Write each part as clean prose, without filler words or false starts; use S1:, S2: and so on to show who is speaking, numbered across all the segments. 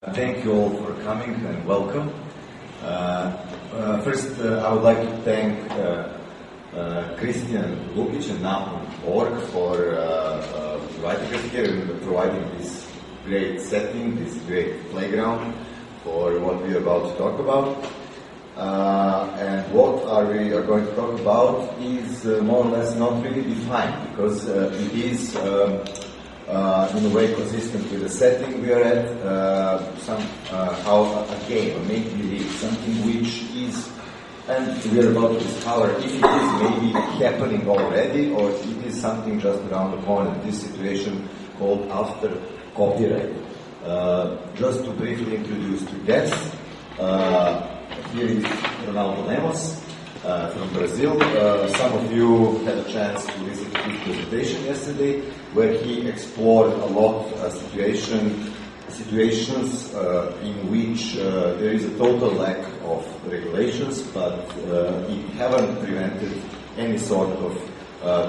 S1: Thank you all for coming and welcome. First, I would like to thank Christian Lukic and Nahum Org for inviting us here and providing this great setting, this great playground for what we are about to talk about. And what we are going to talk about is more or less not really defined, because it is in a way consistent with the setting we are at, somehow a game, a make-believe, something which is, and we are about to discover if it is maybe happening already or it is something just around the corner, this situation called after copyright. Just to briefly introduce two guests, here is Ronaldo Lemos from Brazil. Some of you had a chance to visit his presentation yesterday, where he explored a lot of situations in which there is a total lack of regulations, but it haven't prevented any sort of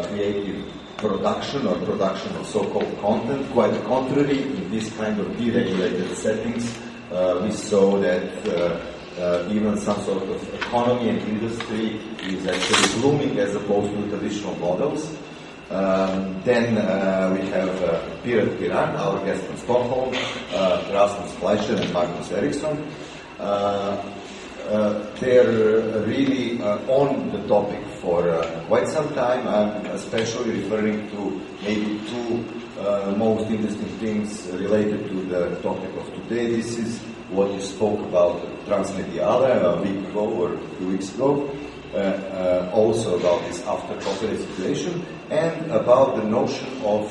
S1: creative production or production of so-called content. Quite the contrary, in this kind of deregulated settings, we saw that even some sort of economy and industry is actually blooming as opposed to traditional models. Then we have Pirat Piran, our guest from Stockholm, Rasmus Fleischer and Magnus Eriksson. They're really on the topic for quite some time. I'm especially referring to maybe two most interesting things related to the topic of today. This is what you spoke about Transmediale a week ago or 2 weeks ago, also about this after copyright situation, and about the notion of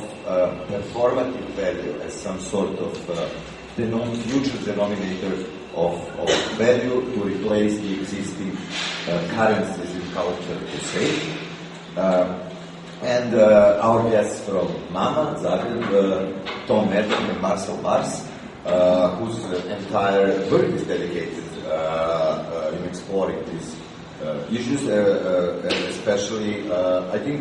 S1: performative value as some sort of future denominator of value to replace the existing currencies in culture, to say. And our guests from MAMA, Zagreb, Tom Merton and Marcel Bars, whose entire work is dedicated in exploring these issues, especially I think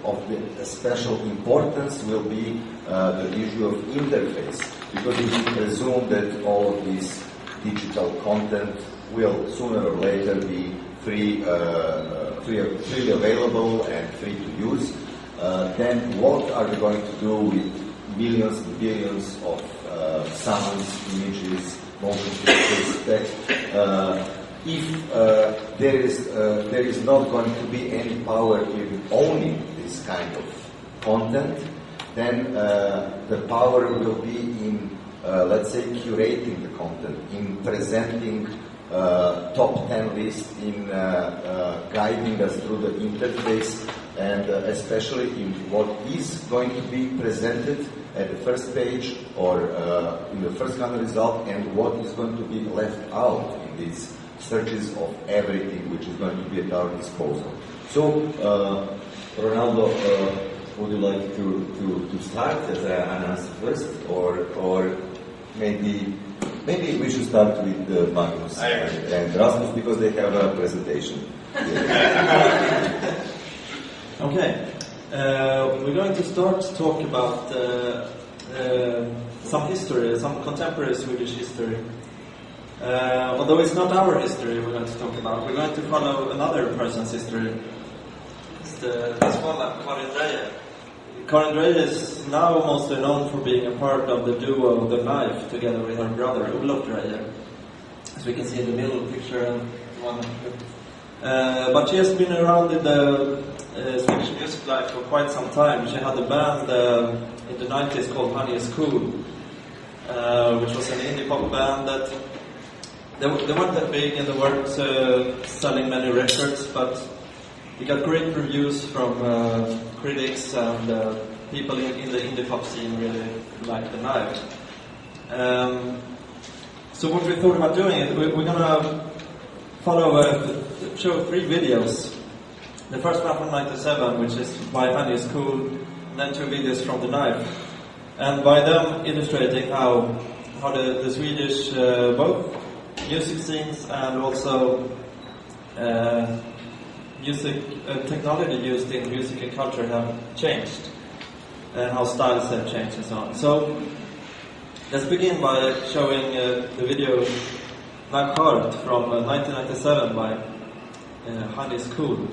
S1: of the special importance will be the issue of interface, because if you presume that all of this digital content will sooner or later be freely available and free to use, then what are we going to do with millions and billions of sounds, images, motion pictures, text? If there is not going to be any power in owning this kind of content, then the power will be in, let's say, curating the content, in presenting top 10 list, in guiding us through the interface, and especially in what is going to be presented at the first page or in the first kind of result, and what is going to be left out in these searches of everything which is going to be at our disposal. So, Ronaldo, would you like to start as an answer first, or maybe we should start with Magnus and Rasmus, because they have a presentation.
S2: Okay, we're going to start to talk about some history, some contemporary Swedish history. Although it's not our history we're going to talk about, we're going to follow another person's history. It's this woman, Karin Dreyer. Karin Dreyer is now mostly known for being a part of the duo The Knife, together with her brother Olof Dreyer, as we can see in the middle picture and one. But she has been around in the Swedish music life for quite some time. She had a band in the 90s called Honey is Cool, which was an indie pop band that they weren't that big and they weren't selling many records, but they got great reviews from critics, and people in the indie pop scene really liked The Knife. So what we thought about doing is we're going to show 3 videos. The first one from 97, which is by Honey is Cool, and then 2 videos from The Knife. And by them illustrating how the Swedish both music scenes and also technology used in music and culture have changed, and how styles have changed and so on. So Let's begin by showing the video Black Heart from 1997 by Honey is Cool.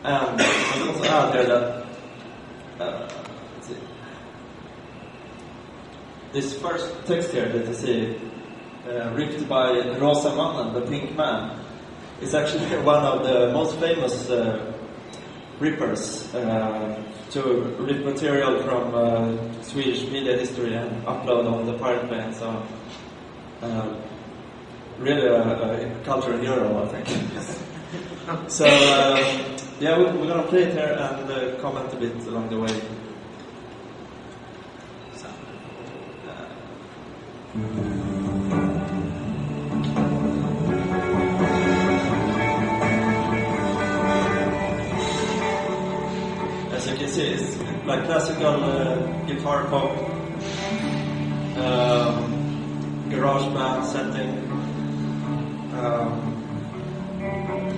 S2: And I can also add here that let's see. This first text here that you see, ripped by Rosa Mannen, the Pink Man, is actually one of the most famous rippers to rip material from Swedish media history and upload on the Pirate Bay. So, really a cultural hero, I think. So, yeah, we're gonna play it here and comment a bit along the way. So, as you can see, it's like classical guitar pop, garage band setting.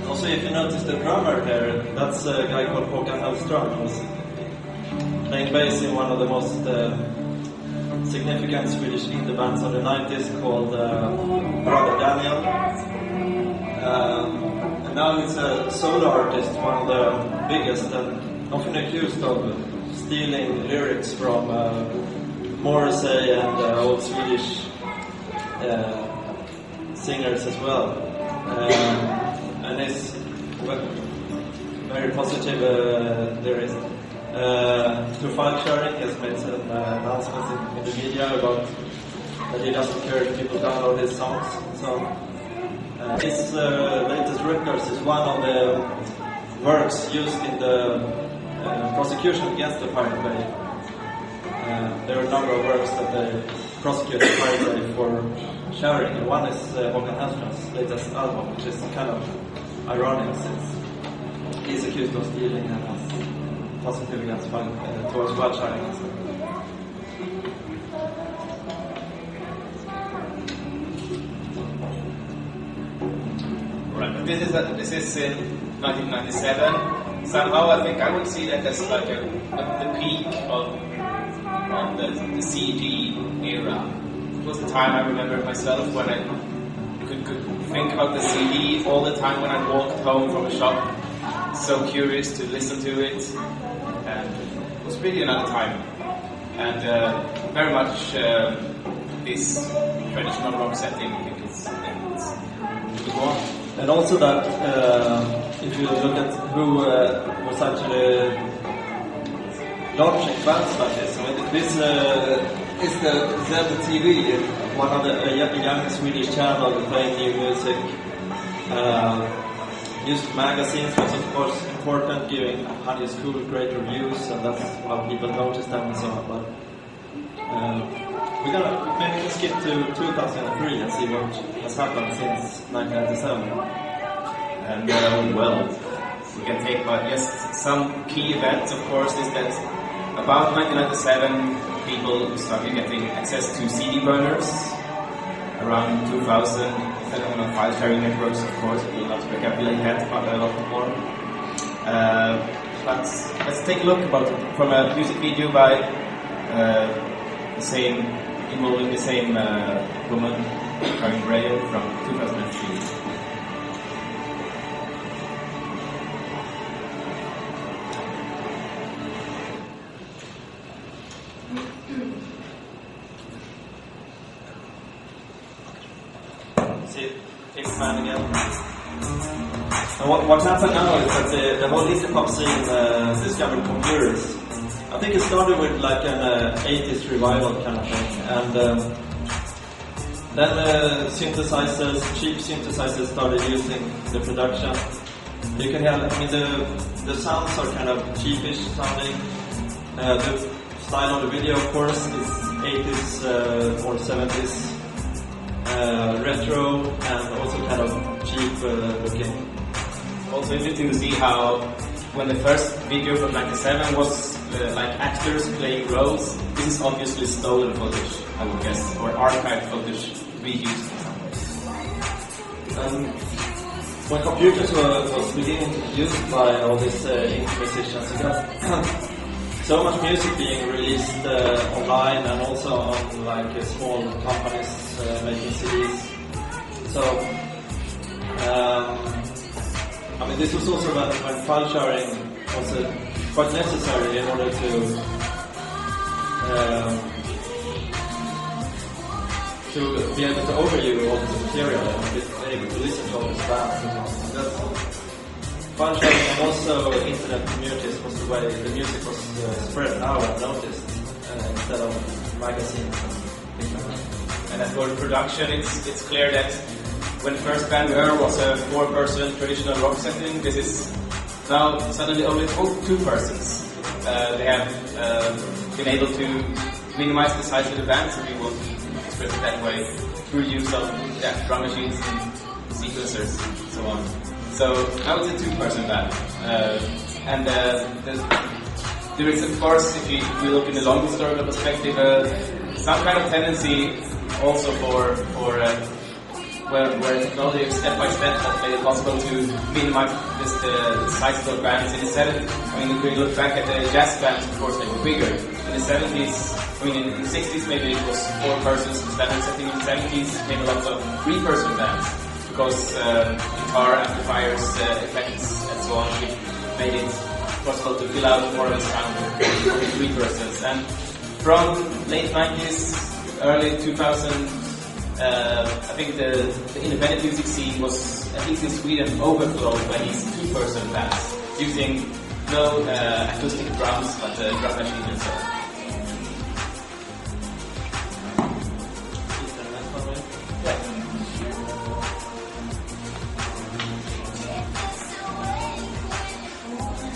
S2: Also, if you notice the drummer there, that's a guy called Håkan Hellström, who's playing bass in one of the most significant Swedish indie bands of the 90s called Brother Daniel. And now he's a solo artist, one of the biggest, and often accused of stealing lyrics from Morrissey and old Swedish singers as well. And he's very positive lyricist. Through file sharing, he has made some announcements in the media about that he doesn't care if people download his songs. So his latest records is one of the works used in the prosecution against the Pirate Bay. There are a number of works that they prosecute the Pirate Bay for sharing, and one is Håkan Hellström's latest album, which is kind of ironic since he's accused of stealing and has positive against towards file sharing.
S3: Right, this is in 1997. Somehow I think I would see that as like the peak of the CD era. It was the time I remember myself when I could think about the CD all the time when I walked home from a shop. So curious to listen to it, and it was really another time. And very much this traditional rock setting. I think it's
S2: and also that if you look at who was actually launching bands like this, I mean, this is the ZTV, one of the young Swedish channel playing new music. Used magazines was of course important, giving Honey is Cool great reviews, and that's how people noticed them and so on. But we're gonna maybe skip to 2003 and see what has happened since 1997.
S3: And well, we can take about some key events. Of course, is that about 1997 people started getting access to CD burners. Around 2000, depending on file sharing networks, of course, it will not recapitulate that, but a lot more. But let's take a look from a music video by involving the same woman, Karin Breyer, from 2003.
S2: Man again. And what happened now is that the whole indie pop scene discovered computers. I think it started with like an 80s revival kind of thing, and then synthesizers, cheap synthesizers started using the production. You can have, I mean, the sounds are kind of cheapish sounding. The style of the video, of course, is 80s or 70s. Retro and also kind of cheap looking.
S3: Also interesting to see how when the first video from 97 was like actors playing roles, this is obviously stolen footage, I would guess, or archived footage reused.
S2: When computers was beginning to be used by all these indie musicians, so much music being released online and also on like small companies making CDs. So, I mean, this was also when file sharing was quite necessary in order to be able to overview all this material and be able to listen to all this bands and so on. File sharing and also internet communities was the way the music was spread out and noticed instead of magazines and things like that.
S3: And as for production, it's clear that when the first band we heard was a 4-person traditional rock setting, this is now suddenly only 2 persons. They have been able to minimize the size of the band, so we will express it that way through use of drum machines and sequencers and so on. So now it's a 2-person band, and there is, of course, if we look in the long historical perspective, some kind of tendency also for where technology is step by step has made it possible to minimize the size of the bands. In the 70s, I mean, if we look back at the jazz bands, of course, they were bigger. In the 70s, I mean, in the 60s maybe it was 4 persons standard setting. In the 70s came a lot of 3-person bands because guitar amplifiers, effects, and so on, which made it possible to fill out more of a sound with 3 persons. And from late 90s, early 2000s, I think the independent music scene was, at least in Sweden, overflowed by these 2-person bands using no acoustic drums but drum machine and so on.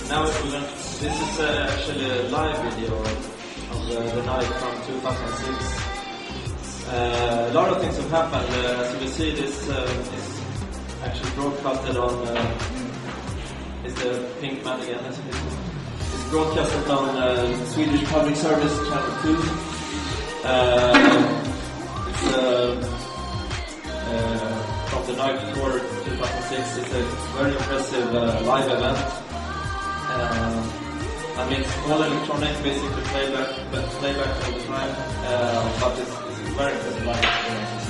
S2: Now this is actually a live video of the night from 2006. A lot of things have happened. As you will see, this is actually broadcasted on. Is the pink man again? It's broadcasted on Swedish Public Service Channel 2. It's from the night before 2006. It's a very impressive live event. I mean, it's all electronic, basically playback all the time, but it's very impressive live experience.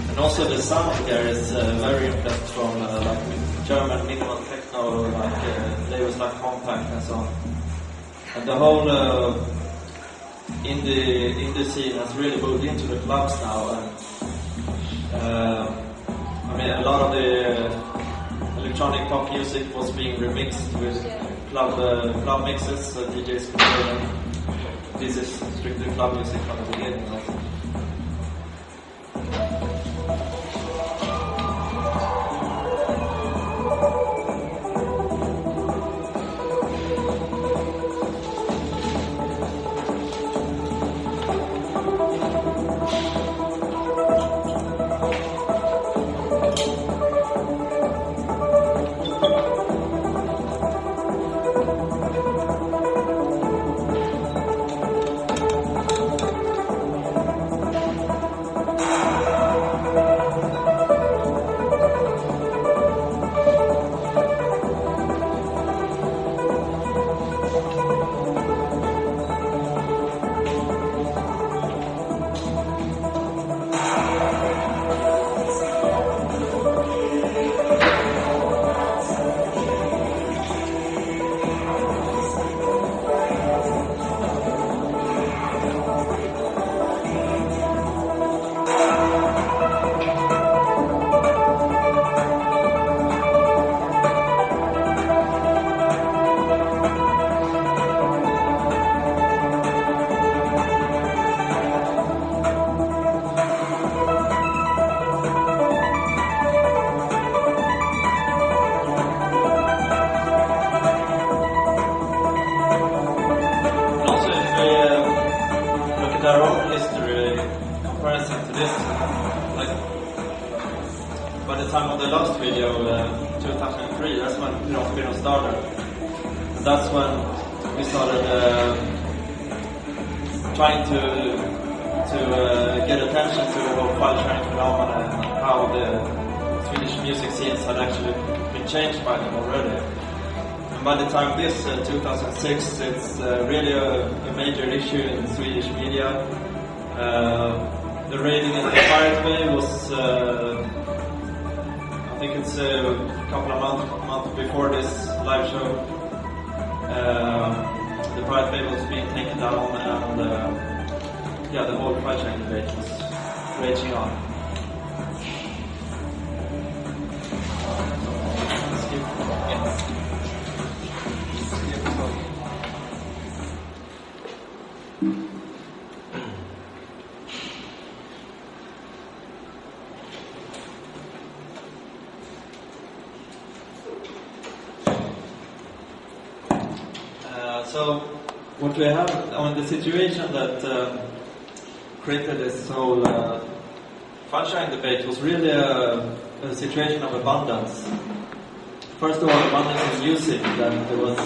S2: And also the sound here is very influenced from like German minimal techno, like they was like compact and so on. And the whole indie scene has really moved into the clubs now. And I mean, a lot of the electronic pop music was being remixed with club mixes. DJs could play them. This is strictly club music from the beginning. by the time of the last video, 2003, that's when Piratspino started. And that's when we started trying to get attention to the whole file sharing phenomenon and how the Swedish music scenes had actually been changed by them already. And by the time this, 2006, it's really a major issue in Swedish media. The raiding in the Pirate Bay was, I think it's a couple of months before this live show. The Pirate Bay was being taken down, and the whole file sharing debate was raging on. So what we have on the situation that created this whole file sharing debate was really a situation of abundance. First of all, abundance in music, that there was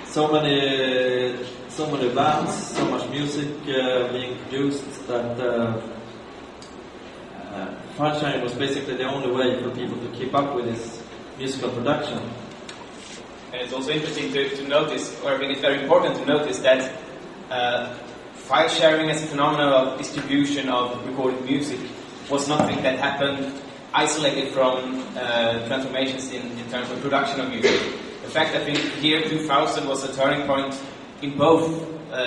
S2: so many bands, so much music being produced that file sharing was basically the only way for people to keep up with this musical production.
S3: And it's also interesting to notice, or I think it's very important to notice that file sharing as a phenomenon of distribution of recorded music was nothing that happened isolated from transformations in terms of production of music. In fact, I think year 2000 was a turning point in both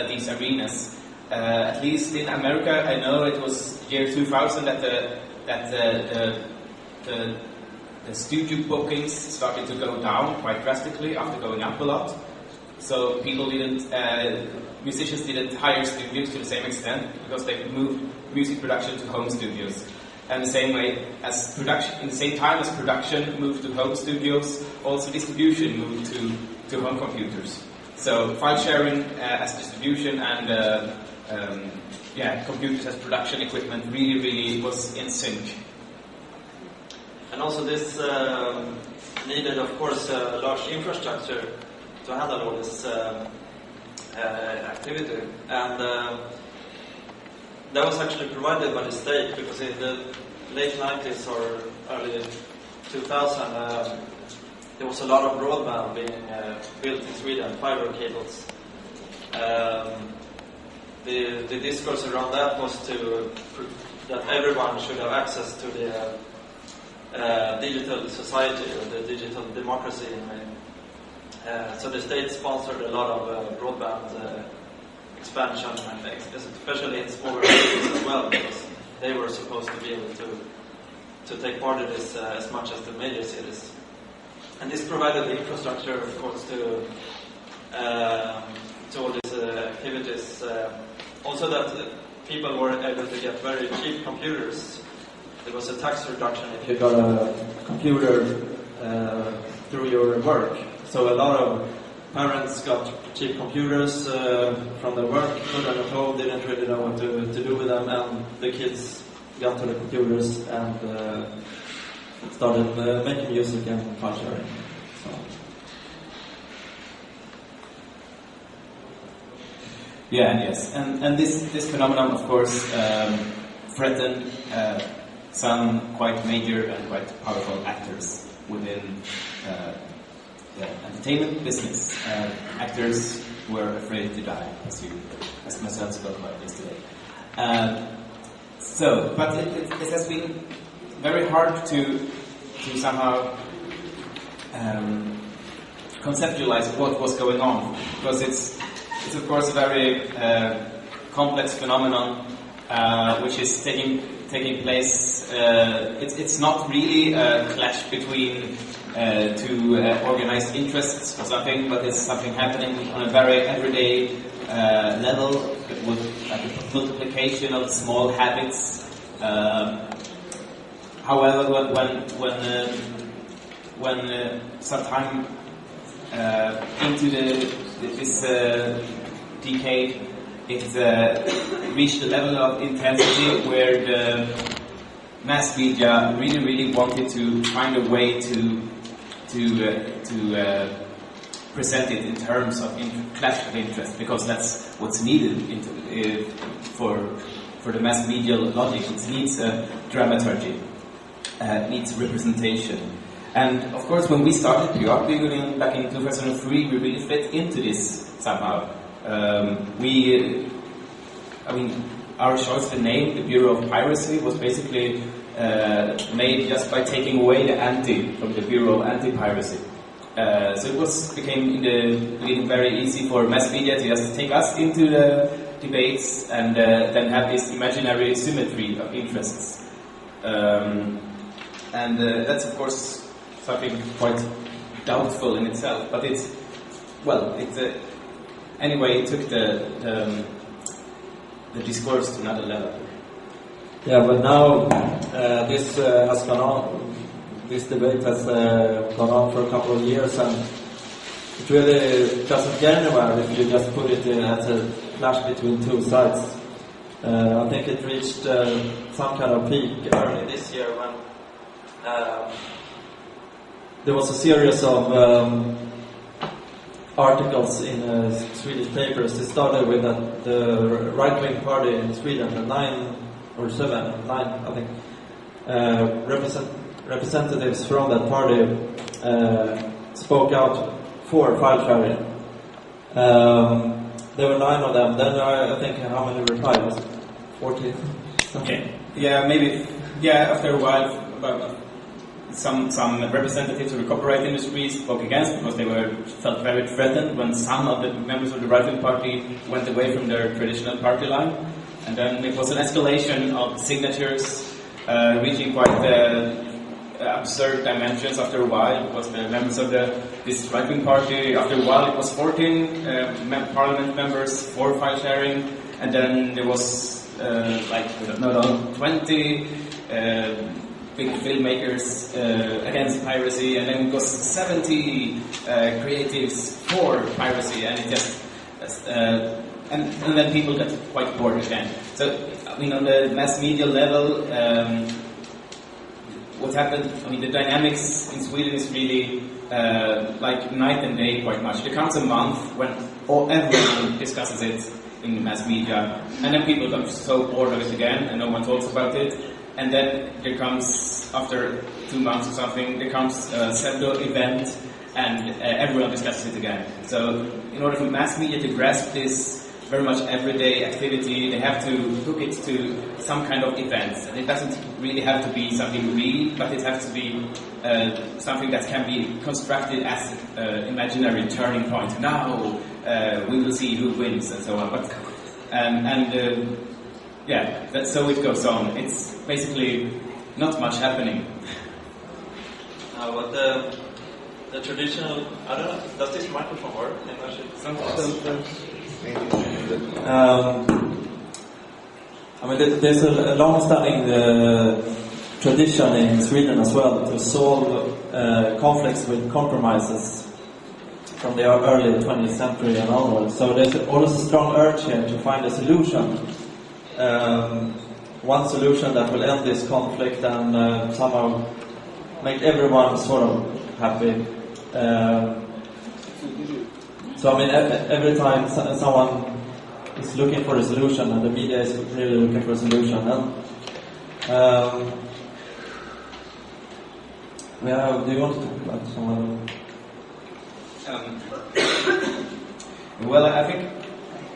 S3: these arenas. At least in America, I know it was year 2000 that the studio bookings started to go down quite drastically after going up a lot. So musicians didn't hire studios to the same extent because they moved music production to home studios. And the same way as production, in the same time as production moved to home studios, also distribution moved to home computers. So file sharing as distribution and computers as production equipment really was in sync.
S2: And also this needed, of course, a large infrastructure to handle all this activity. And that was actually provided by the state, because in the late 90s or early 2000, there was a lot of broadband being built in Sweden, fiber cables. The discourse around that was that everyone should have access to the digital society or the digital democracy. So the state sponsored a lot of broadband expansion, especially in smaller cities as well, because they were supposed to be able to take part in this as much as the major cities. And this provided the infrastructure, of course, to all these activities. Also that people were able to get very cheap computers. There was a tax reduction if you got a computer through your work. So a lot of parents got cheap computers from their work, put them at home, didn't really know what to do with them, and the kids got to the computers and started making music and file sharing. So.
S3: Yes, and this phenomenon, of course, threatened some quite major and quite powerful actors within the entertainment business. Actors who were afraid to die, as myself spoke about yesterday. But it has been very hard to somehow conceptualize what was going on, because it's of course a very complex phenomenon which is taking place. It's not really a clash between two organized interests or something, but it's something happening on a very everyday level, with like a multiplication of small habits. However, when sometime into this decade, it reached a level of intensity where mass media really wanted to find a way to present it in terms of clash of interest, because that's what's needed for the mass media logic. It needs dramaturgy, needs representation. And of course, when we started PR back in 2003, we really fit into this somehow. Our choice, the name, the Bureau of Piracy, was basically made just by taking away the anti from the Bureau of Anti-Piracy. So it became in the beginning very easy for mass media to just take us into the debates and then have this imaginary symmetry of interests. That's of course something quite doubtful in itself, but anyway, it took the discourse to another level.
S2: Yeah, but now this has gone on. This debate has gone on for a couple of years, and it really doesn't get anywhere if you just put it as a clash between two sides. I think it reached some kind of peak early this year when there was a series of articles in Swedish papers. It started with that the right-wing party in Sweden, the 9 or 7, 9, I think, representatives from that party spoke out for file sharing. There were 9 of them. Then I think how many replied? Was it 14?
S3: Okay. Yeah, maybe. Yeah, after a while, about some representatives of the copyright industry spoke against, because they felt very threatened when some of the members of the right-wing party went away from their traditional party line. And then it was an escalation of signatures, reaching quite absurd dimensions after a while, because the members of this right-wing party, after a while it was 14 parliament members for file sharing, and then there was 20 big filmmakers against piracy, and then it was 70 creatives for piracy, and it just and then people got quite bored again. So on the mass media level, what happened? The dynamics in Sweden is really like night and day quite much. There comes a month when everyone discusses it in the mass media, and then people got so bored of it again, and no one talks about it. And then there comes, after 2 months or something, there comes a pseudo event, and everyone discusses it again. So in order for mass media to grasp this very much everyday activity, they have to hook it to some kind of event. And it doesn't really have to be something real, but it has to be something that can be constructed as an imaginary turning point. Now we will see who wins, and so on. But that's so it goes on. It's basically not much happening.
S2: But the traditional, I don't know, does this microphone work? There's a long-standing tradition in Sweden as well to solve conflicts with compromises from the early 20th century and onwards. So there's always a strong urge here to find a solution. One solution that will end this conflict and somehow make everyone sort of happy. So every time someone is looking for a solution, and the media is really looking for a solution, and do you want to talk about someone?
S3: Well, I think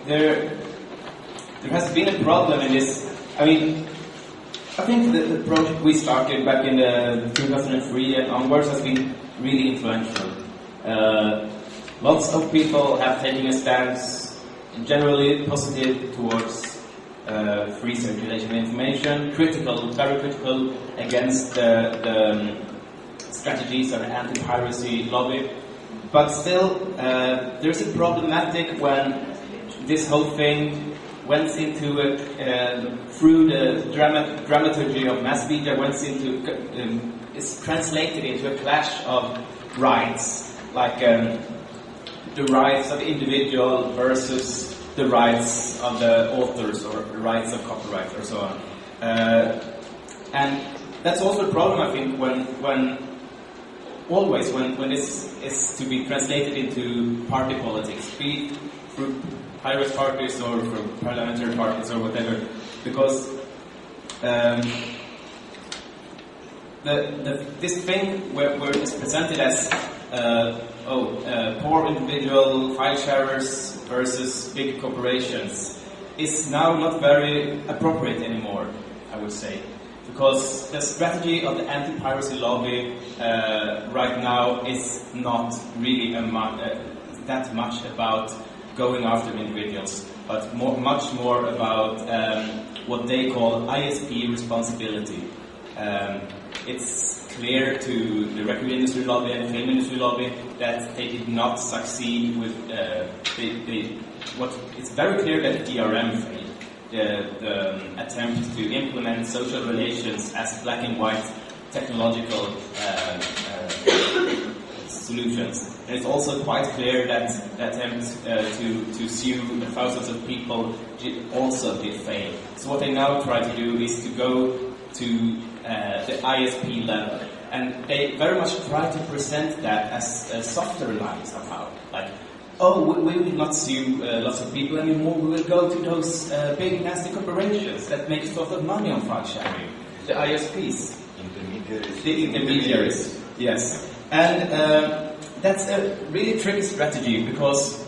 S3: there has been a problem in this. I think the project we started back in 2003 and onwards has been really influential. Lots of people have taken a stance, generally positive towards free circulation of information, critical, very critical against the strategies of the anti-piracy lobby. But still, there's a problematic when this whole thing went into through the dramaturgy of mass media, is translated into a clash of rights, like the rights of the individual versus the rights of the authors or the rights of copyright or so on. And that's also a problem, I think, when this is to be translated into party politics, be it through high-risk parties or through parliamentary parties or whatever, because this thing where it's presented as poor individual file sharers versus big corporations is now not very appropriate anymore, I would say. Because the strategy of the anti-piracy lobby right now is not really that much about going after individuals, but much more about what they call ISP responsibility. It's clear to the record industry lobby and the film industry lobby that they did not succeed with it's very clear that DRM failed. The attempt to implement social relations as black and white technological solutions. And it's also quite clear that the attempt to sue thousands of people also did fail. So what they now try to do is to go to the ISP level. And they very much try to present that as a softer line somehow. Like, we will not sue lots of people anymore, we will go to those big nasty corporations that make a lot of money on file sharing. The ISPs. The intermediaries. Yes. And that's a really tricky strategy because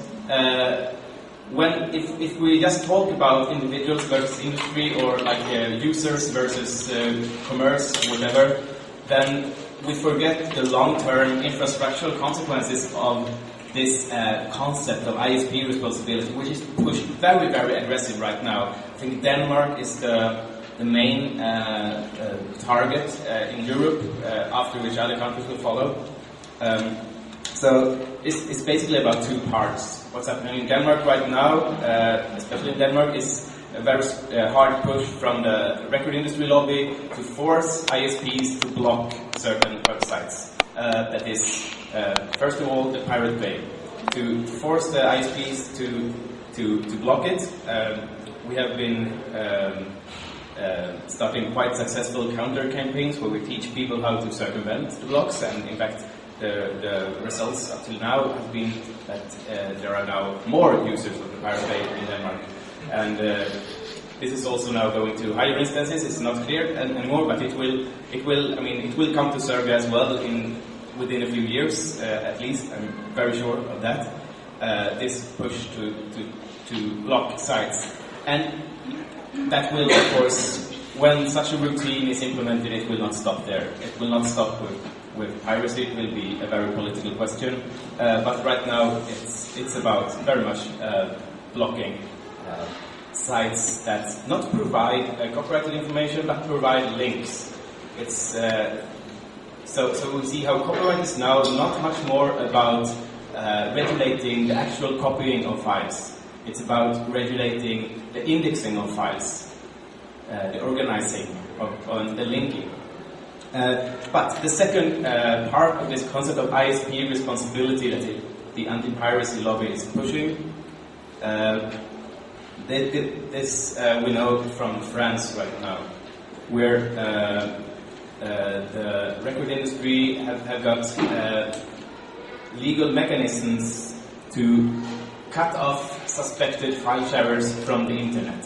S3: if we just talk about individuals versus industry or like users versus commerce, whatever, then we forget the long-term infrastructural consequences of this concept of ISP responsibility, which is pushed very, very aggressive right now. I think Denmark is the main target in Europe, after which other countries will follow. So it's basically about two parts. What's happening in Denmark right now, especially in Denmark, is a very hard push from the record industry lobby to force ISPs to block certain websites. That is, first of all, the Pirate Bay. To force the ISPs to block it, we have been starting quite successful counter campaigns where we teach people how to circumvent the blocks, and in fact the results up till now have been that there are now more users of the Pirate Bay in Denmark. And this is also now going to higher instances. It's not clear anymore, but it will come to Serbia as well within a few years, at least. I'm very sure of that. This push to block sites, and that will, of course, when such a routine is implemented, it will not stop there. It will not stop with piracy. It will be a very political question. But right now, it's about very much blocking sites that not provide copyrighted information, but provide links. It's so we'll see how copyright is now not much more about regulating the actual copying of files. It's about regulating the indexing of files, the organizing of the linking. But the second part of this concept of ISP responsibility that the anti-piracy lobby is pushing, this we know from France right now, where the record industry have got legal mechanisms to cut off suspected file sharers from the internet.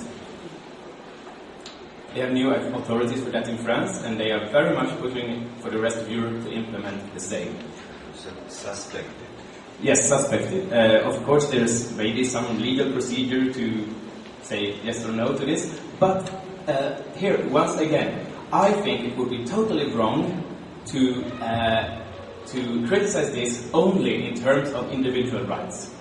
S3: They have new authorities for that in France, and they are very much pushing for the rest of Europe to implement the same.
S1: Suspected.
S3: Yes, suspected. Of course, there's maybe some legal procedure to say yes or no to this, but here, once again, I think it would be totally wrong to criticize this only in terms of individual rights.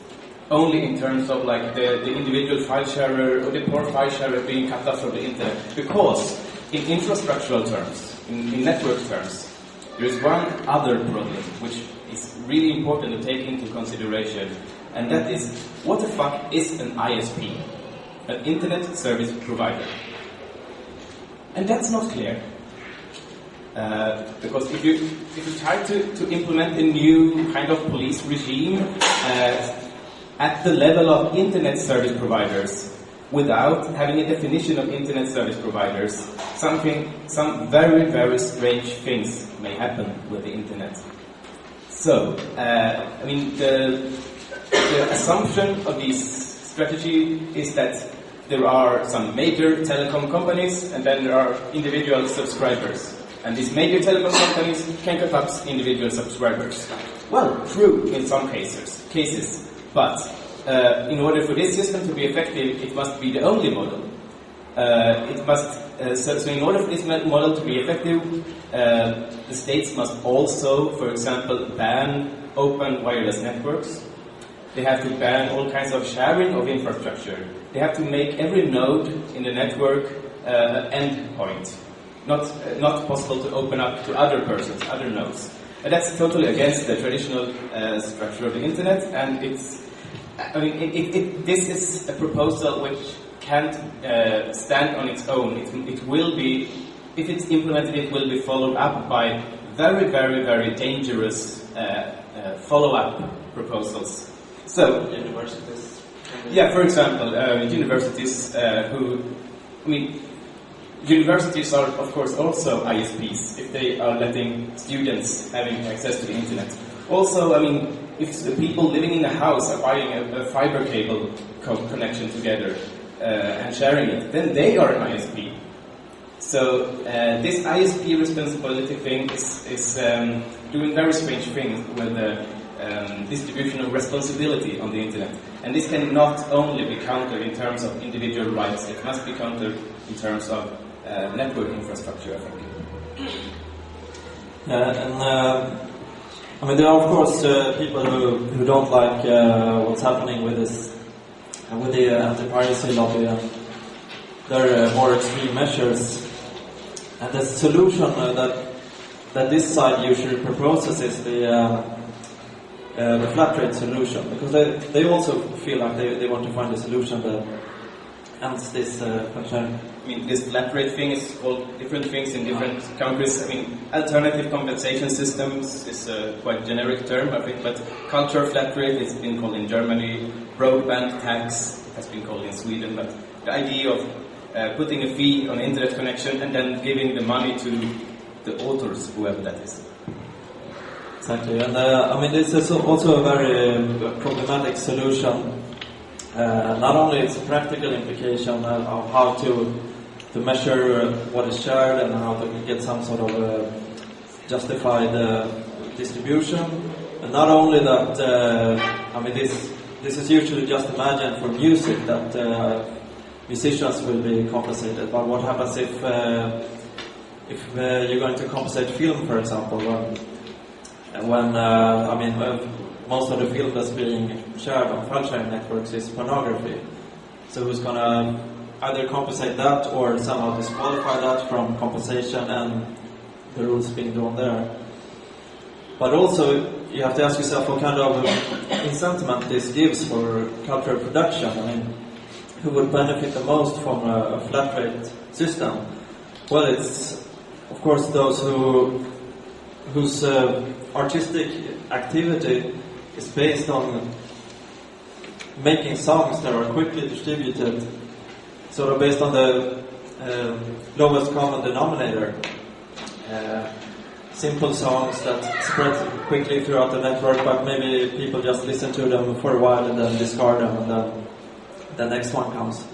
S3: Only in terms of like the individual file sharer or the poor file sharer being cut off from the internet. Because in infrastructural terms, in network terms, there is one other problem which is really important to take into consideration, and that is, what the fuck is an ISP? An internet service provider. And that's not clear. Because if you try to implement a new kind of police regime at the level of internet service providers without having a definition of internet service providers, some very, very strange things may happen with the internet. So, I mean, the assumption of this strategy is that there are some major telecom companies and then there are individual subscribers. And these major telecom companies can cut up individual subscribers. Well, true in some cases, but in order for this system to be effective, it must be the only model. So in order for this model to be effective, the states must also, for example, ban open wireless networks. They have to ban all kinds of sharing of infrastructure. They have to make every node in the network an endpoint. Not possible to open up to other persons, other nodes. And that's totally against the traditional structure of the internet, and this is a proposal which can't stand on its own. It will be, if it's implemented, it will be followed up by very, very, very dangerous follow-up proposals. So,
S2: universities.
S3: Yeah, for example, universities universities are, of course, also ISPs if they are letting students having access to the internet. Also, if the people living in a house are buying a fiber cable connection together and sharing it, then they are an ISP. So this ISP responsibility thing is doing very strange things with the distribution of responsibility on the internet. And this can not only be countered in terms of individual rights, it must be countered in terms of network infrastructure, I think.
S2: There are of course people who don't like what's happening with this, with the anti-piracy lobby and their more extreme measures. And the solution that this side usually proposes is the flat rate solution, because they also feel like they want to find a solution that ends this concern.
S3: This flat rate thing is called different things in different countries. Alternative compensation systems is a quite generic term, I think, but culture flat rate has been called in Germany, broadband tax has been called in Sweden, but the idea of putting a fee on internet connection and then giving the money to the authors, whoever that is.
S2: Exactly, and this is also a very problematic solution. Not only its practical implication of how to measure what is shared and how to get some sort of justified distribution, and not only that. This is usually just imagined for music that musicians will be compensated. But what happens if you're going to compensate film, for example, when most of the film that's being shared on file sharing networks is pornography. So who's going to either compensate that or somehow disqualify that from compensation and the rules being drawn there? But also, you have to ask yourself what kind of incentive this gives for cultural production. Who would benefit the most from a flat rate system? Well, it's of course those whose artistic activity is based on making songs that are quickly distributed, sort of based on the lowest common denominator. Simple songs that spread quickly throughout the network, but maybe people just listen to them for a while and then discard them, and then the next one comes.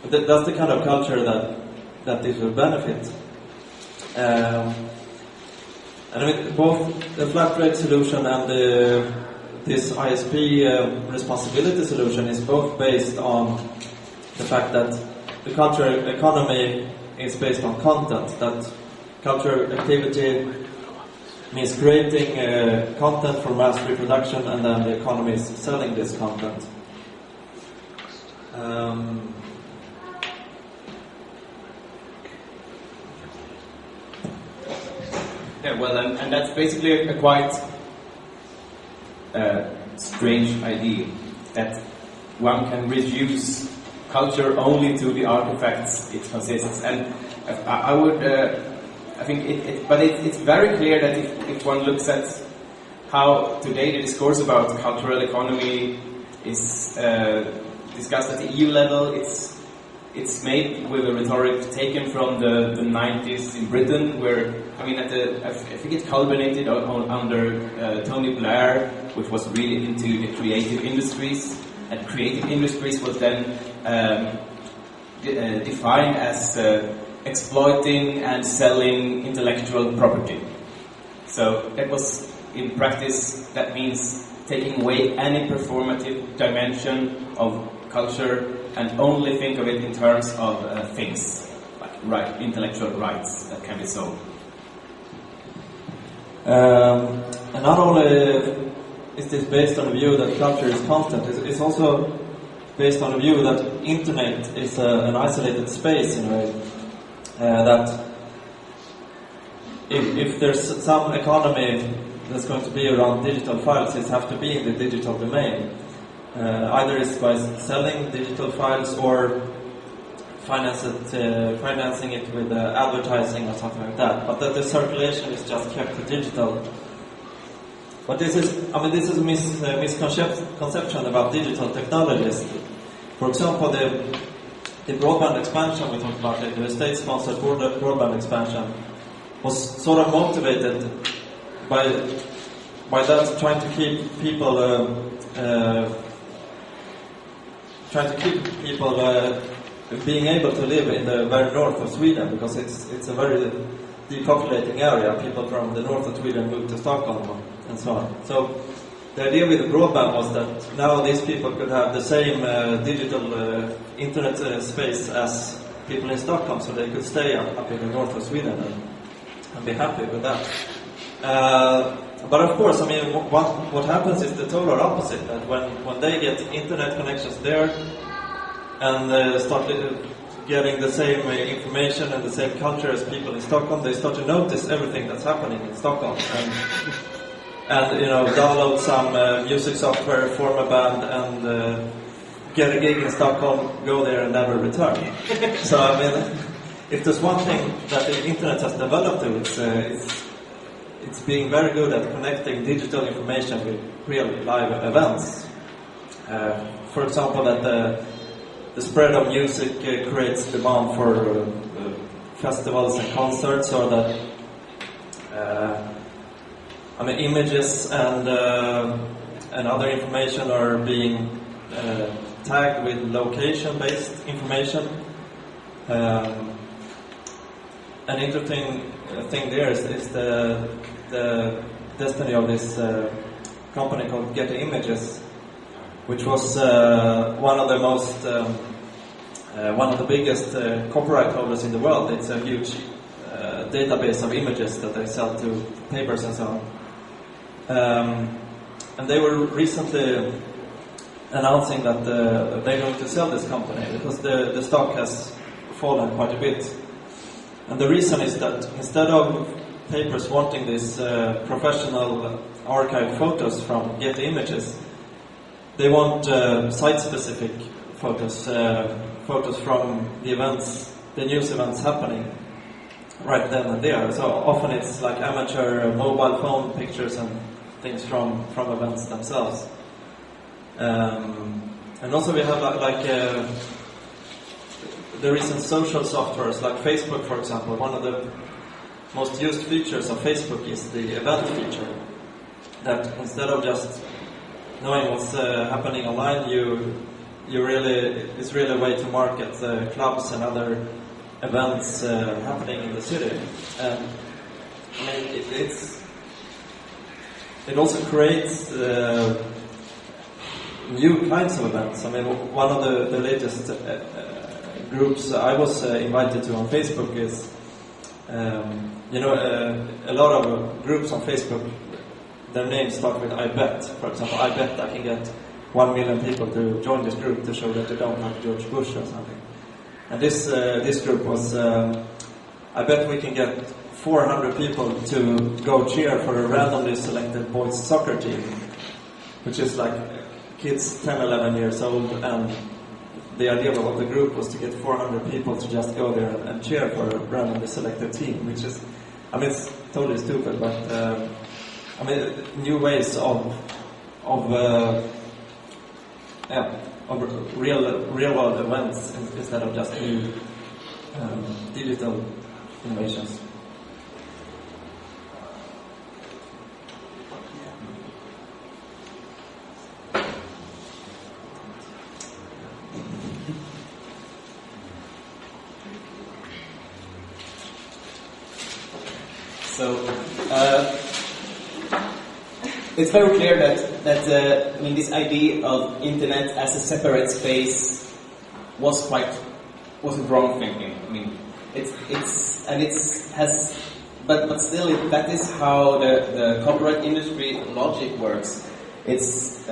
S2: But that's the kind of culture that this will benefit. Both the flat rate solution and this ISP responsibility solution is both based on the fact that the cultural economy is based on content, that cultural activity means creating content for mass reproduction, and then the economy is selling this content.
S3: And that's basically a quite strange idea, that one can reduce culture only to the artifacts it consists. And it's very clear that if one looks at how today the discourse about cultural economy is discussed at the EU level, it's made with a rhetoric taken from the 90s in Britain, where, I mean, I think it culminated under Tony Blair, which was really into the creative industries, and creative industries was then defined as exploiting and selling intellectual property. So that was, in practice, that means taking away any performative dimension of culture and only think of it in terms of things, like intellectual rights that can be sold.
S2: And not only is this based on the view that culture is constant, it's also based on the view that internet is an isolated space in a way. That if there's some economy that's going to be around digital files, it has to be in the digital domain. Either it's by selling digital files or financing it with advertising or something like that. But that the circulation is just kept to digital. But this is a misconception about digital technologies. For example, the broadband expansion we talked about, the state-sponsored broadband expansion, was sort of motivated by that trying to keep people being able to live in the very north of Sweden, because it's a very depopulating area. People from the north of Sweden moved to Stockholm and so on. So the idea with the broadband was that now these people could have the same digital internet space as people in Stockholm, so they could stay up in the north of Sweden and be happy with that. But of course, I mean, what happens is the total opposite. That when they get internet connections there and start getting the same information and the same culture as people in Stockholm, they start to notice everything that's happening in Stockholm and download some music software, form a band, and get a gig in Stockholm, go there and never return. So I mean, if there's one thing that the internet has developed to, it's being very good at connecting digital information with real live events. For example, that the spread of music creates demand for festivals and concerts, or that images and other information are being tagged with location-based information. An interesting thing there is the destiny of this company called Getty Images, which was one of the biggest copyright holders in the world. It's a huge database of images that they sell to papers and so on. And they were recently announcing that they're going to sell this company because the stock has fallen quite a bit. And the reason is that instead of papers wanting these professional archive photos from Getty Images, they want site-specific photos, photos from the news events happening right then and there. So often it's like amateur mobile phone pictures and things from events themselves. And also we have the recent social softwares like Facebook, for example. One of the most used features of Facebook is the event feature. That instead of just knowing what's happening online, it's really a way to market clubs and other events happening in the city. And I mean, it also creates new kinds of events. I mean, one of the latest groups I was invited to on Facebook is, a lot of groups on Facebook, their names start with I bet. For example, I bet I can get 1 million people to join this group to show that they don't like George Bush or something. And this group was, I bet we can get 400 people to go cheer for a randomly selected boys soccer team, which is like kids 10, 11 years old, and the idea of the group was to get 400 people to just go there and cheer for a randomly selected team, which is, I mean, it's totally stupid, but new ways of real world events instead of just new digital innovations.
S4: So it's very clear that this idea of internet as a separate space wasn't wrong thinking. I mean, but still that is how the copyright industry logic works. It's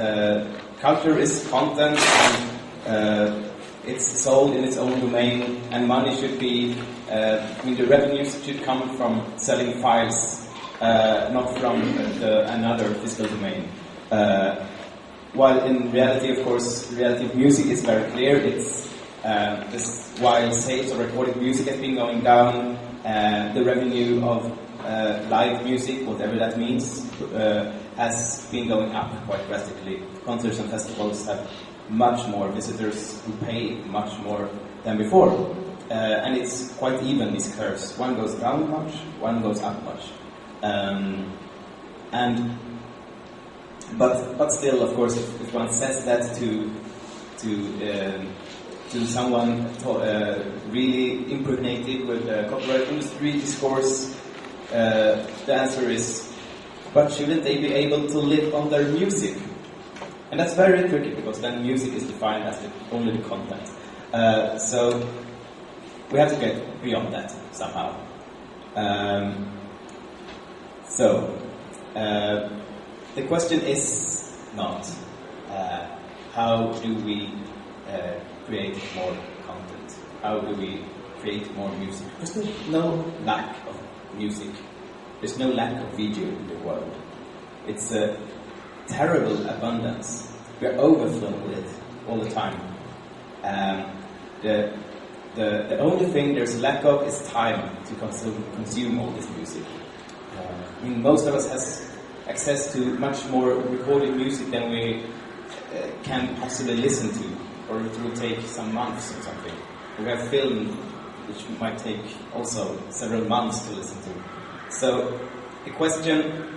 S4: culture is content, and it's sold in its own domain, and money should be. The revenues should come from selling files, not from another physical domain. While in reality, of course, reality of music is very clear. It's while sales of recorded music has been going down, the revenue of live music, whatever that means, has been going up quite drastically. Concerts and festivals have much more visitors who pay much more than before. And it's quite even, these curves. One goes down much, one goes up much. But still, of course, if one says that to someone really impregnated with the copyright industry discourse, the answer is, but shouldn't they be able to live on their music? And that's very tricky, because then music is defined as only the content. So we have to get beyond that somehow. The question is not how do we create more content? How do we create more music? There's no lack of music. There's no lack of video in the world. It's a terrible abundance. We're overflowing with it all the time. The only thing there's lack of is time to consume all this music. Most of us has access to much more recorded music than we can possibly listen to, or it will take some months or something. We have film, which might take also several months to listen to. So the question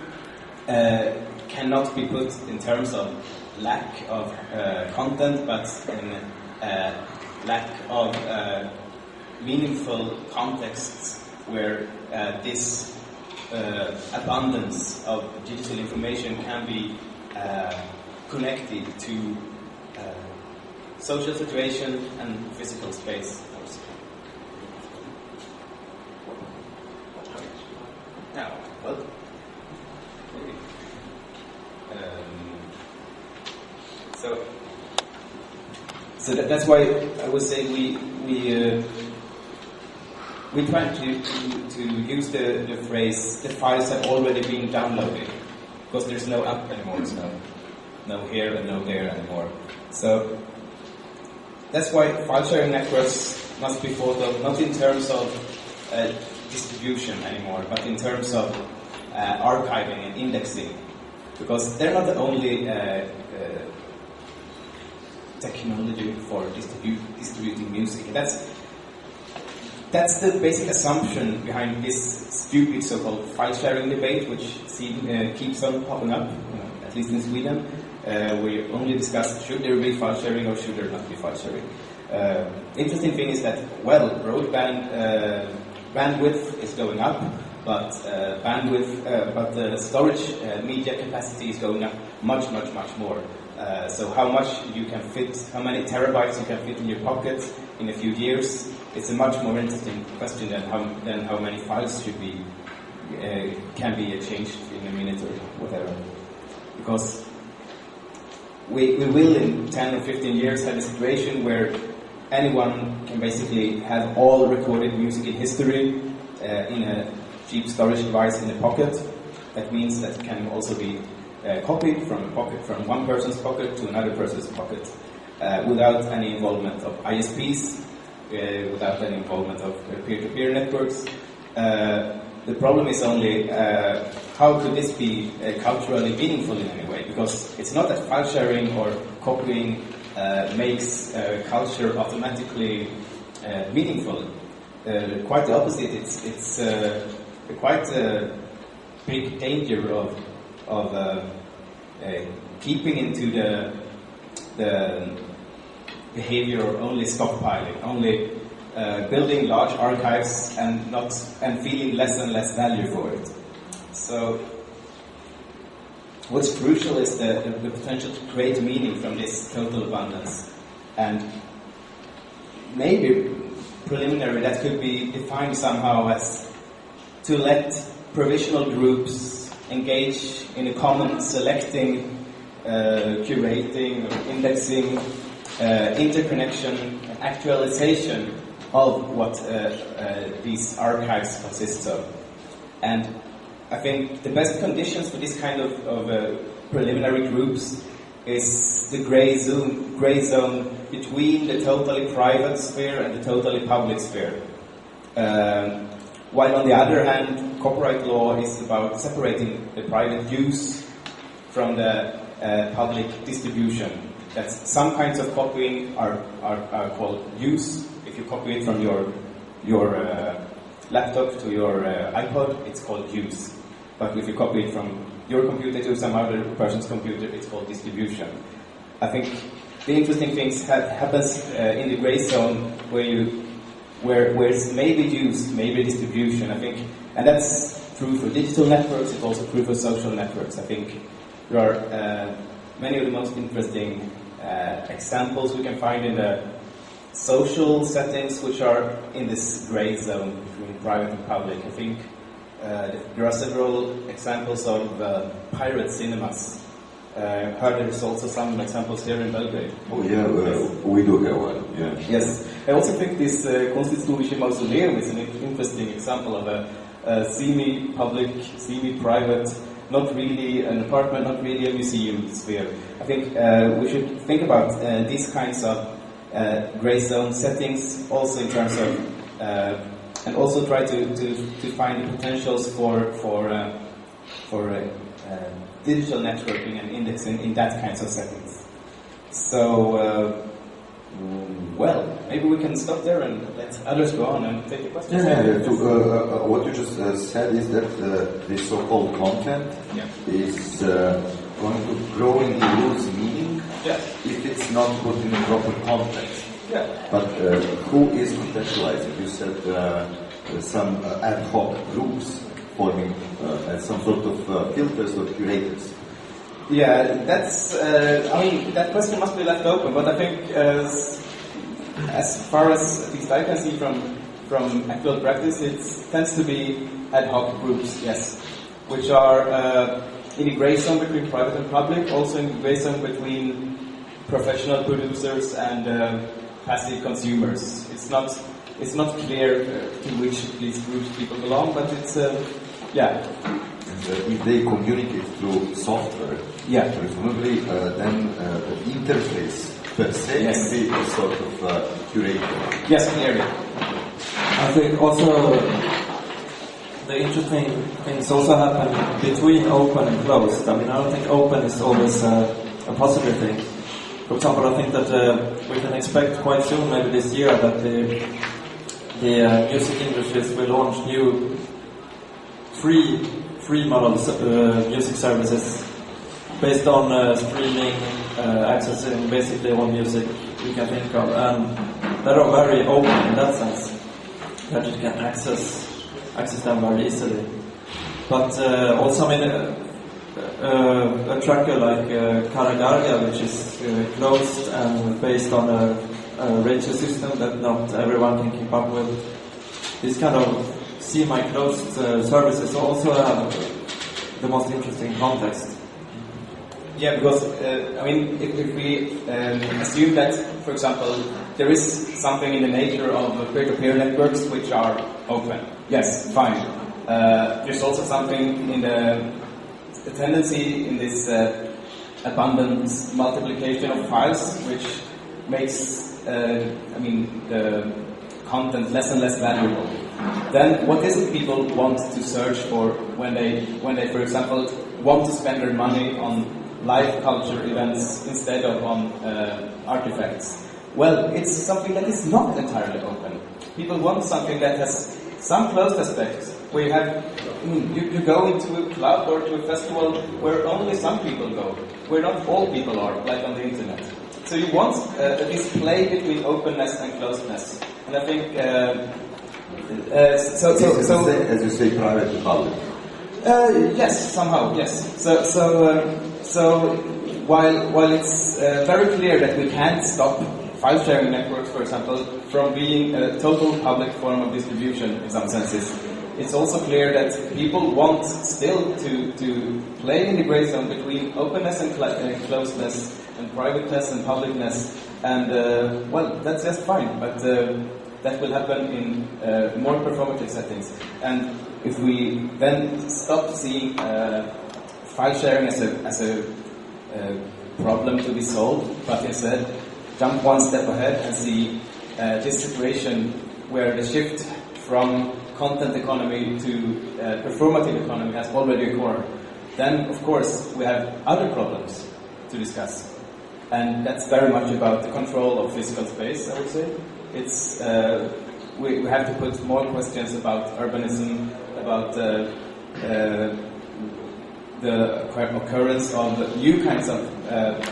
S4: cannot be put in terms of lack of content, but in lack of meaningful contexts where this abundance of digital information can be connected to social situation and physical space. Now, well, maybe. So that's why I would say we try to use the phrase "the files have already been downloaded," because there's no up anymore. There's no here and no there anymore. So that's why file sharing networks must be thought of not in terms of distribution anymore, but in terms of archiving and indexing, because they're not the only technology for distributing music. That's the basic assumption behind this stupid so-called file-sharing debate, which keeps on popping up, at least in Sweden. We only discuss should there be file-sharing or should there not be file-sharing. Interesting thing is that, well, broadband bandwidth is going up, but the storage media capacity is going up much more. So how much you can fit, how many terabytes you can fit in your pocket in a few years, it's a much more interesting question than how many files should be can be changed in a minute or whatever. Because we will in 10 or 15 years have a situation where anyone can basically have all recorded music in history in a cheap storage device in a pocket. That means that it can also be copied from one person's pocket to another person's pocket without any involvement of ISPs, without any involvement of peer-to-peer networks. The problem is only how could this be culturally meaningful in any way? Because it's not that file sharing or copying makes culture automatically meaningful. Quite the opposite. It's quite a big danger of keeping into the behavior of only stockpiling, only building large archives and feeling less and less value for it. So what's crucial is the potential to create meaning from this total abundance. And maybe preliminary that could be defined somehow as to let provisional groups engage in a common selecting, curating, indexing, interconnection, actualization of what these archives consist of. And I think the best conditions for this kind of preliminary groups is the gray zone between the totally private sphere and the totally public sphere. While on the other hand, copyright law is about separating the private use from the public distribution. That some kinds of copying are called use. If you copy it from your laptop to your iPod, it's called use. But if you copy it from your computer to some other person's computer, it's called distribution. I think the interesting things happens in the gray zone where it's maybe use, maybe distribution. I think, and that's true for digital networks. It's also true for social networks. I think there are many of the most interesting examples we can find in the social settings which are in this gray zone between private and public. I think there are several examples of pirate cinemas. I've heard there's also some examples here in Belgrade.
S1: Oh yeah, we do have one, yeah.
S4: Yes. I also think this Kunsthistorische Mausoleum is an interesting example of a semi-public, semi-private, not really an apartment, not really a museum sphere. I think we should think about these kinds of gray zone settings also in terms of and also try to find the potentials for digital networking and indexing in that kinds of settings. So, well, maybe we can stop there and let others go on and take the questions.
S1: What you just said is that this so-called content is going to grow and lose meaning if it's not put in a proper context.
S4: Yeah.
S1: But who is contextualizing? You said some ad hoc groups forming some sort of filters or curators.
S4: Yeah, that's. I mean, that question must be left open. But I think, as far as at least I can see from actual practice, it tends to be ad hoc groups, yes, which are in a gray zone between private and public, also in a gray zone between professional producers and passive consumers. It's not clear to which of these groups people belong, but it's yeah.
S1: And if they communicate through software, presumably then the interface per se can be a sort of curator.
S4: Yes, clearly.
S2: I think also the interesting things also happen between open and closed. I mean, I don't think open is always a positive thing. For example, I think that we can expect quite soon, maybe this year, that the music industries will launch new free models, music services based on streaming, accessing basically all music you can think of, and that are very open in that sense, that you can access them very easily. But also, I mean, a tracker like Karagarga, which is closed and based on a ratio system that not everyone can keep up with. This kind of semi-closed services also have the most interesting context.
S4: Yeah, because I mean, if we assume that, for example, there is something in the nature of peer-to-peer networks which are open, yes, fine. There's also something in the tendency in this abundant multiplication of files which makes, I mean, the content less and less valuable. Then what is it people want to search for when they, for example, want to spend their money on live culture events instead of on artifacts. Well, it's something that is not entirely open. People want something that has some closed aspects, where you have, you go into a club or to a festival where only some people go, where not all people are, like on the internet. So you want a display between openness and closedness. And I think,
S1: as you say, private to public.
S4: Yes, somehow, yes. So while it's very clear that we can't stop file sharing networks, for example, from being a total public form of distribution in some senses, it's also clear that people want still to play in the gray zone between openness and closeness, and privateness and publicness, and well, that's just fine, but that will happen in more performative settings. And if we then stop seeing file sharing as a problem to be solved, but instead jump one step ahead and see this situation where the shift from content economy to performative economy has already occurred, then of course we have other problems to discuss. And that's very much about the control of physical space, I would say. It's we have to put more questions about urbanism, about the occurrence of new kinds of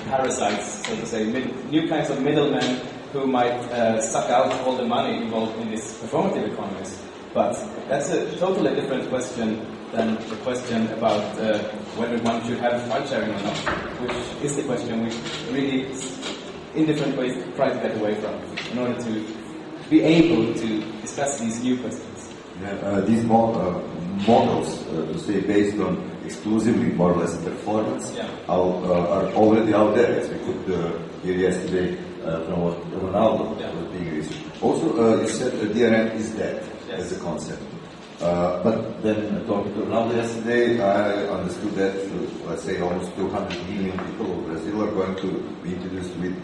S4: parasites, so to say, new kinds of middlemen who might suck out all the money involved in these performative economies. But that's a totally different question than the question about whether one should have file sharing or not, which is the question we really, in different ways, try to get away from in order to be able to discuss these new questions.
S1: Yeah, these models, to say, based on exclusively more or less performance, are already out there, as we could hear yesterday from what Ronaldo was being researched. Also, you said DRM is dead as a concept. But then, talking to Ronaldo yesterday, I understood that, let's say, almost 200 million people of Brazil are going to be introduced with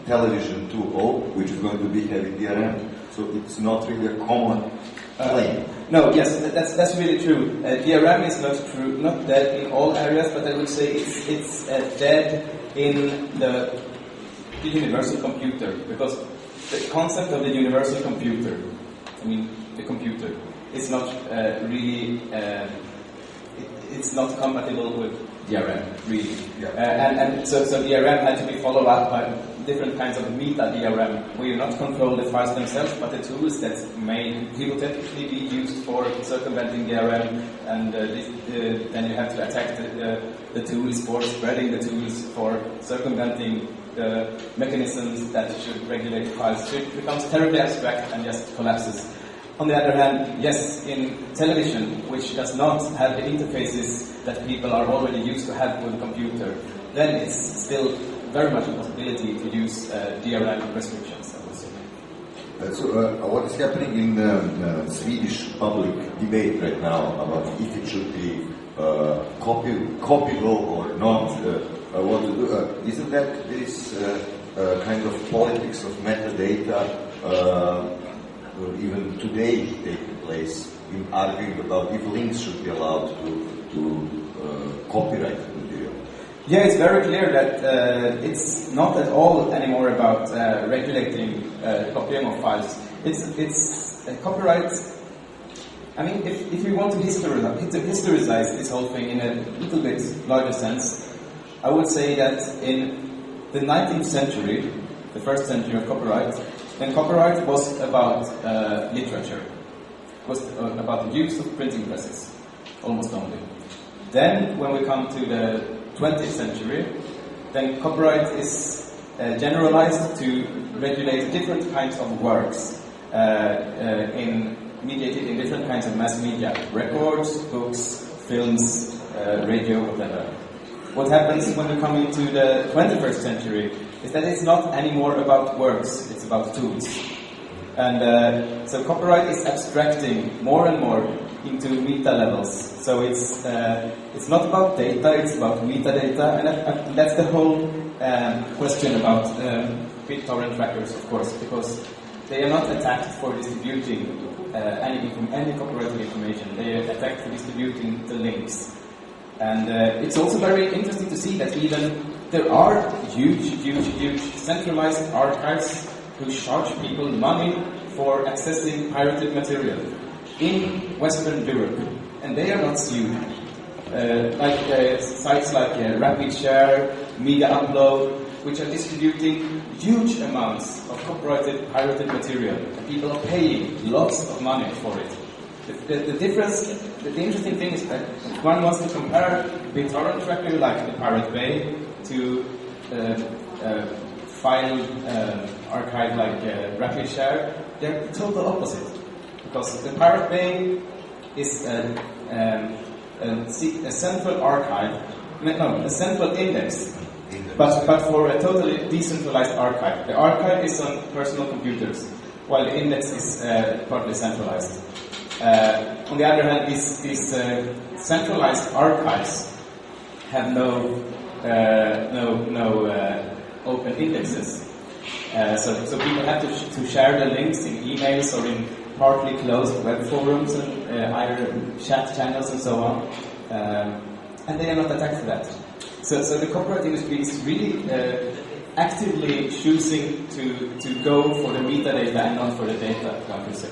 S1: television 2.0, which is going to be having DRM. So it's not really a common claim.
S4: No, yes, that's really true. DRM is not dead in all areas, but I would say it's dead in the universal computer, because the concept of the universal computer, I mean the computer, is not really it's not compatible with DRM, really. And so DRM had to be followed up by different kinds of meta DRM, where you not control the files themselves, but the tools that may hypothetically be used for circumventing DRM, and then you have to attack the tools for spreading the tools for circumventing the mechanisms that should regulate files. So it becomes terribly abstract and just collapses. On the other hand, yes, in television, which does not have the interfaces that people are already used to have with a computer, then it's still very much a possibility to use DRM restrictions, I would say.
S1: So what is happening in the Swedish public debate right now about if it should be copyable or not, what to do? Isn't that this kind of politics of metadata even today taking place in arguing about if links should be allowed to copyright material?
S4: Yeah, it's very clear that it's not at all anymore about regulating copying of files. It's copyright. I mean, if you want to historicize this whole thing in a little bit larger sense, I would say that in the 19th century, the first century of copyright, then copyright was about literature. It was about the use of printing presses, almost only. Then, when we come to the 20th century, then copyright is generalized to regulate different kinds of works mediated in different kinds of mass media: records, books, films, radio, whatever. What happens when we come into the 21st century is that it's not anymore about works, it's about tools. And so copyright is abstracting more and more into meta levels. So it's not about data, it's about metadata, and that's the whole question about BitTorrent trackers, of course, because they are not attacked for distributing any copyrighted information. They are attacked for distributing the links. And it's also very interesting to see that even there are huge centralized archives who charge people money for accessing pirated material in Western Europe, and they are not sued. Sites like RapidShare, Media Upload, which are distributing huge amounts of copyrighted pirated material, and people are paying lots of money for it. The interesting thing is that if one wants to compare the torrent tracker like the Pirate Bay to file archive like RapidShare, they're the total opposite. Because the Pirate Bay is a central archive, a central index, but for a totally decentralized archive. The archive is on personal computers, while the index is partly centralized. On the other hand, these centralized archives have no open indexes. So people have to share the links in emails or in partly closed web forums and either chat channels and so on, and they are not attacked for that. So the copyright industry is really actively choosing to go for the metadata and not for the data, one could say.